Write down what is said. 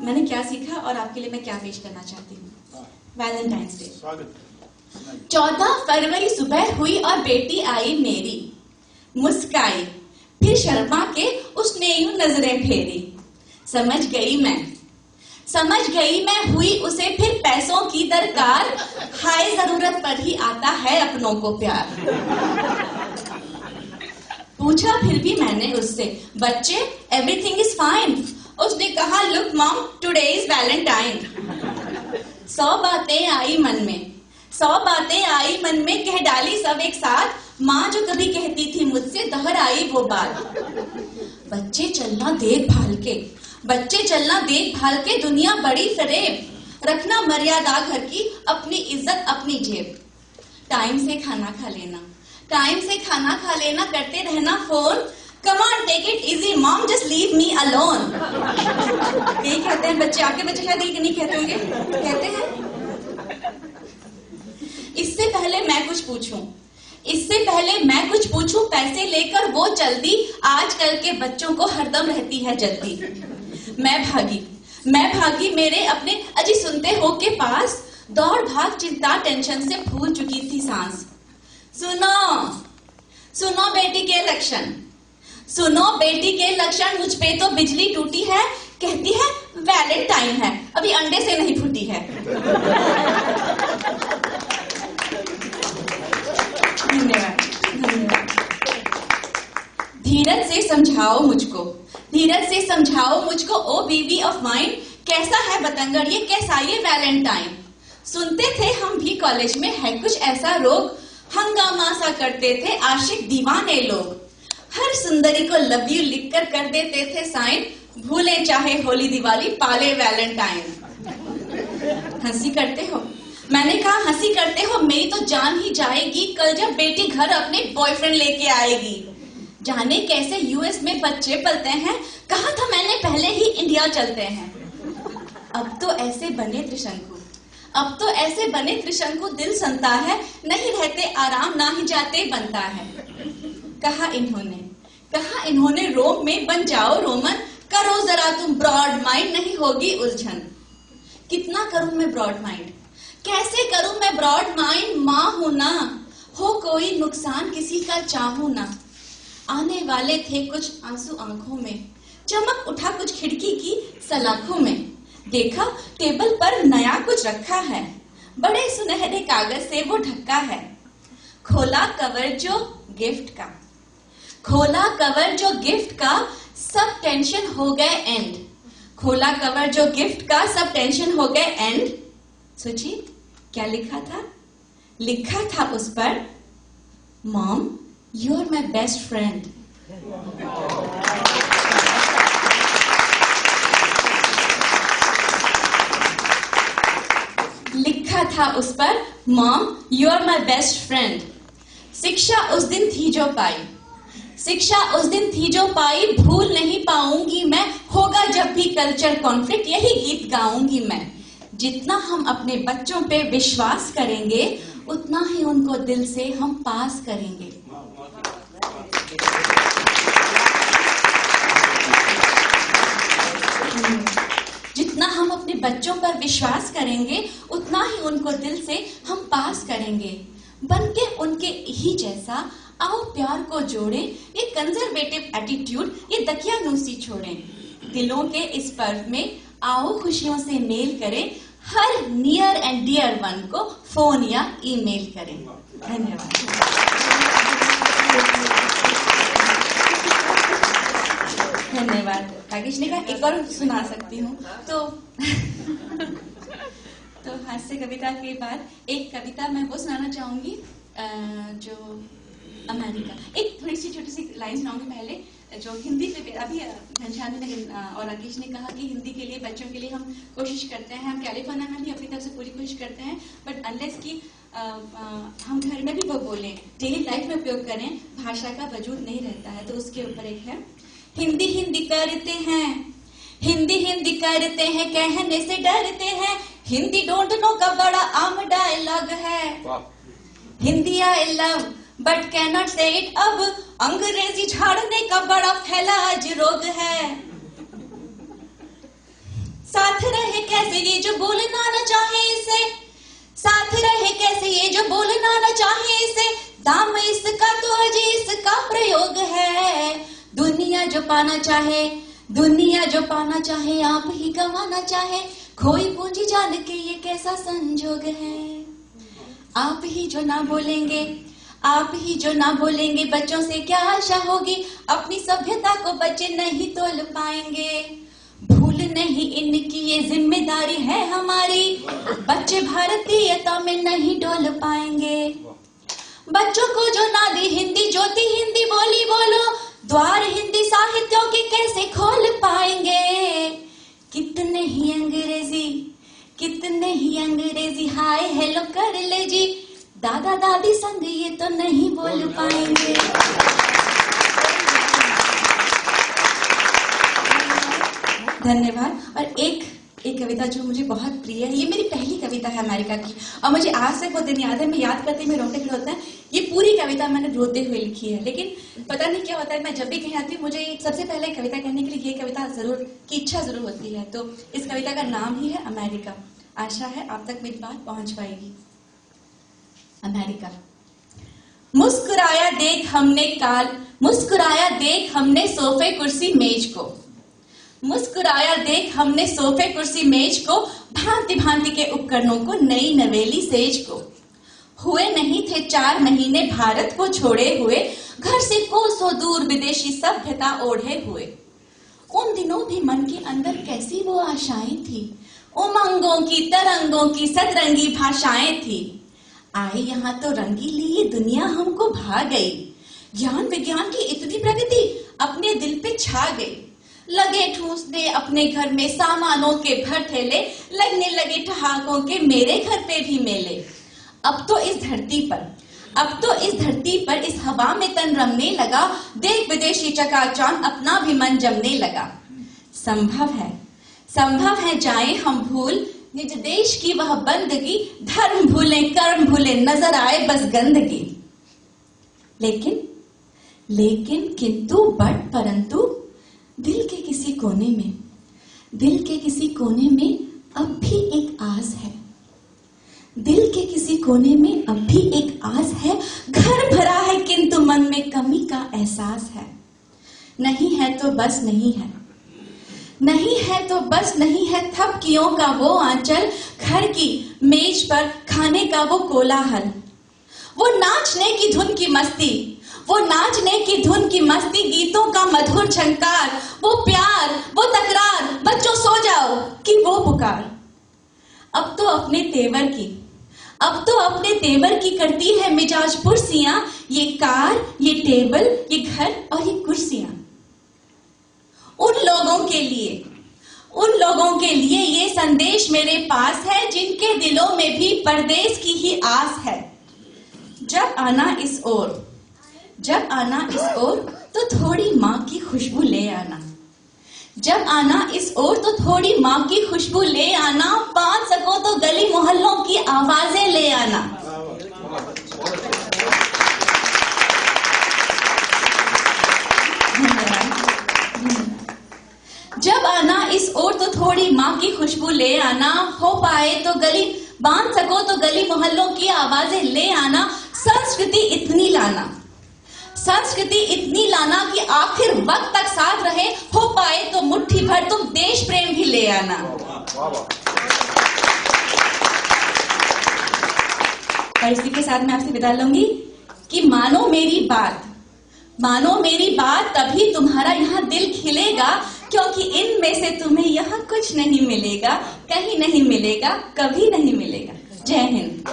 मैंने क्या सीखा और आपके लिए मैं क्या पेश करना चाहती हूँ। Valentine's day. 14 फरवरी सुबह हुई और बेटी आई मेरी, मुस्काई, फिर शर्मा के उसने यूं नजरें फेरी। समझ गई मैं हुई उसे फिर पैसों की दरकार, हाय जरूरत पर ही आता है अपनों को प्यार। पूछा फिर भी मैंने उससे, बच्चे एवरीथिंग इज फाइन। उसने कहा, look mom today is Valentine. 100 बातें आई मन में कह डाली सब एक साथ, माँ जो कभी कहती थी मुझसे दोहराई वो बात। बच्चे चलना देख भाल के दुनिया बड़ी फरेब, रखना मर्यादा घर की, अपनी इज्जत अपनी जेब। टाइम से खाना खा लेना करते रहना phone, come on take it easy mom just leave me alone. यही कहते हैं बच्चे, आपके बच्चे शायद ये नहीं कहते होंगे, कहते हैं। इससे पहले मैं कुछ पूछूं पैसे लेकर वो चल दी, आजकल के बच्चों को हरदम रहती है जल्दी। मैं भागी मेरे अपने अजी सुनते हो के पास, दौड़ भाग चिंता टेंशन से भूल चुकी थी सांस। सुनो बेटी के लक्षण, मुझ पे तो बिजली टूटी है, कहती है वैलेंटाइन है, अभी अंडे से नहीं फूटी है। धन्यवाद। धीरज से समझाओ मुझको ओ बीवी ऑफ माइंड, कैसा है बतंगड़ ये, कैसा ये वैलेंटाइन। सुनते थे हम भी कॉलेज में है कुछ ऐसा रोग, हंगामा सा करते थे आशिक दीवाने लोग। हर सुंदरी को लव यू लिखकर कर देते थे साइन, भूले चाहे होली दिवाली पाले वैलेंटाइन। हंसी करते हो, मैंने कहा हंसी करते हो, मेरी तो जान ही जाएगी कल जब बेटी घर अपने बॉयफ्रेंड लेके आएगी। जाने कैसे यूएस में बच्चे पलते हैं, कहा था मैंने पहले ही इंडिया चलते हैं। अब तो ऐसे बने त्रिशंकु दिल संता है, नहीं रहते आराम ना ही जाते बनता है। कहा इन्होंने रोम में बन जाओ रोमन, करो जरा तुम ब्रॉड माइंड, नहीं होगी उलझन। कितना करूं मैं ब्रॉड माइंड, कैसे करूं मैं ब्रॉड माइंड, माँ हूं ना, हो कोई नुकसान किसी का चाहूं ना। आने वाले थे कुछ आंसू आंखों में, चमक उठा कुछ खिड़की की सलाखों में। देखा टेबल पर नया कुछ रखा है, बड़े सुनहरे कागज से वो ढका है। खोला कवर जो गिफ्ट का सब टेंशन हो गए एंड। सोचिए क्या लिखा था उस पर, mom you are my best friend. लिखा था उस पर, mom you are my best friend. शिक्षा उस दिन थी जो पाई, भूल नहीं पाऊंगी मैं, होगा जब भी कल्चर कॉन्फ्लिक्ट यही गीत गाऊंगी मैं। जितना हम अपने बच्चों पे विश्वास करेंगे, उतना ही उनको दिल से हम पास करेंगे। जितना हम अपने बच्चों पर विश्वास करेंगे, उतना ही उनको दिल से हम पास करेंगे। बनके उनके ही जैसा आओ प्यार को जोड़ें, ये कंजर्वेटिव एटीट्यूड ये दकियानूसी छोड़ें। दिलों के इस पर्व में आओ खुशियों से मेल करें, हर नियर एंड डियर वन को फोन या ईमेल करें। धन्यवाद। राकेश ने कहा एक और सुना सकती हूँ, तो हास्य कविता के बाद एक कविता मैं वो सुनाना चाहूंगी जो अमेरिका, एक थोड़ी सी छोटी सी लाइन सुनाऊंगी पहले, जो हिंदी पे अभी घनश्याम ने और राकेश ने कहा कि हिंदी के लिए बच्चों के लिए हम कोशिश करते हैं, हम कैलिफोर्निया में भी अपनी तरफ से पूरी कोशिश करते हैं, बट अनलेस कि हम घर में भी वो बोलें, डेली लाइफ में उपयोग करें, भाषा का वजूद नहीं रहता है। तो उसके ऊपर एक है, हिंदी करते हैं कहने से डरते हैं, हिंदी डोंट नो का बड़ा आम डायलॉग है। Hindi I love but cannot say it, अब अंग्रेजी झाड़ने का बड़ा फैला आज रोग है। साथ रहे कैसे ये जो बोलना न चाहे इसे, साथ रहे कैसे ये जो बोलना न चाहे इसे, दाम इसका तो अजी इसका प्रयोग है। दुनिया जो पाना चाहे, दुनिया जो पाना चाहे, आप ही गंवाना चाहे, खोई पूंजी जान के ये कैसा संजोग है। आप ही जो ना बोलेंगे, आप ही जो ना बोलेंगे, बच्चों से क्या आशा होगी, अपनी सभ्यता को बच्चे नहीं तोल पाएंगे। भूल नहीं इनकी ये जिम्मेदारी है हमारी, बच्चे भारतीयता में नहीं डोल पाएंगे। बच्चों को जो ना दी हिंदी ज्योति, हिंदी बोली बोलो, द्वार हिंदी साहित्यों के कैसे खोल पाएंगे। कितने ही अंग्रेजी, कितने ही अंग्रेजी हाय हेलो कर ले जी, दादा दादी संग ये तो नहीं बोल पाएंगे। धन्यवाद। और एक कविता जो मुझे बहुत प्रिय है, ये मेरी पहली कविता है अमेरिका की, और मुझे आज से वो दिन याद है, मैं याद करती मैं रोते खड़े होता है। ये पूरी कविता मैंने रोते हुए लिखी है, लेकिन पता नहीं क्या होता है, मैं जब भी कहीं आती हूँ मुझे सबसे पहले कविता कहने के लिए ये कविता जरूर की इच्छा जरूर होती है। तो इस कविता का नाम ही है अमेरिका। आशा है आप तक मेरी बात पहुंच पाएगी। अमेरिका। मुस्कुराया देख हमने काल, मुस्कुराया देख हमने सोफे कुर्सी मेज को, मुस्कुराया देख हमने सोफे कुर्सी मेज को, भांति भांति के उपकरणों को, नई नवेली सेज को। हुए नहीं थे 4 महीने भारत को छोड़े हुए, घर से कोसों दूर विदेशी सभ्यता ओढ़े हुए। उन दिनों भी मन के अंदर कैसी वो आशाएं थी, उमंगों की तरंगों की सतरंगी भाषाएं थी। आए यहाँ तो रंगीली ये दुनिया हमको भा गई, ज्ञान विज्ञान की इतनी प्रगति अपने दिल पे छा गई। लगे ठूसने अपने घर में सामानों के भर ठेले, लगने लगे ठहाकों के मेरे घर पे भी मेले। अब तो इस धरती पर, अब तो इस धरती पर इस हवा में तन रमने लगा, देख विदेशी चकाचौंध अपना भी मन जमने लगा। संभव है जाएं हम भूल निज देश की वह बंदगी, धर्म भूले कर्म भूले नजर आए बस गंदगी। लेकिन किंतु बट परंतु दिल के किसी कोने में, दिल के किसी कोने में अब भी एक आस है, दिल के किसी कोने में अब भी एक आस है। घर भरा है किंतु मन में कमी का एहसास है। नहीं है तो बस नहीं है, नहीं है तो बस नहीं है, थपकियों का वो आंचल, घर की मेज पर खाने का वो कोलाहल। वो नाचने की धुन की मस्ती, वो नाचने की धुन की मस्ती, गीतों का मधुर झंकार, वो प्यार वो तकरार, बच्चों सो जाओ कि वो पुकार। अब तो अपने तेवर की, अब तो अपने तेवर की करती है मिजाज पुरसियां, ये कार ये टेबल ये घर और ये कुर्सियां। उन लोगों के लिए ये संदेश मेरे पास है, जिनके दिलों में भी परदेश की ही आस है। जब आना इस ओर तो थोड़ी माँ की खुशबू ले आना, जब आना इस ओर तो थोड़ी माँ की खुशबू ले आना, बांध सको तो गली मोहल्लों की आवाजें ले आना। जब आना इस ओर तो थोड़ी माँ की खुशबू ले आना, हो पाए तो गली बांध सको तो गली मोहल्लों की आवाजें ले आना। संस्कृति इतनी लाना कि आखिर वक्त तक साथ रहे, हो पाए तो मुट्ठी भर तुम देश प्रेम भी ले आना। और इसी के साथ मैं आपसे विदा लूंगी कि मानो मेरी बात, तभी तुम्हारा यहाँ दिल खिलेगा, क्योंकि इनमें से तुम्हें यहाँ कुछ नहीं मिलेगा, कहीं नहीं मिलेगा, कभी नहीं मिलेगा। जय हिंद।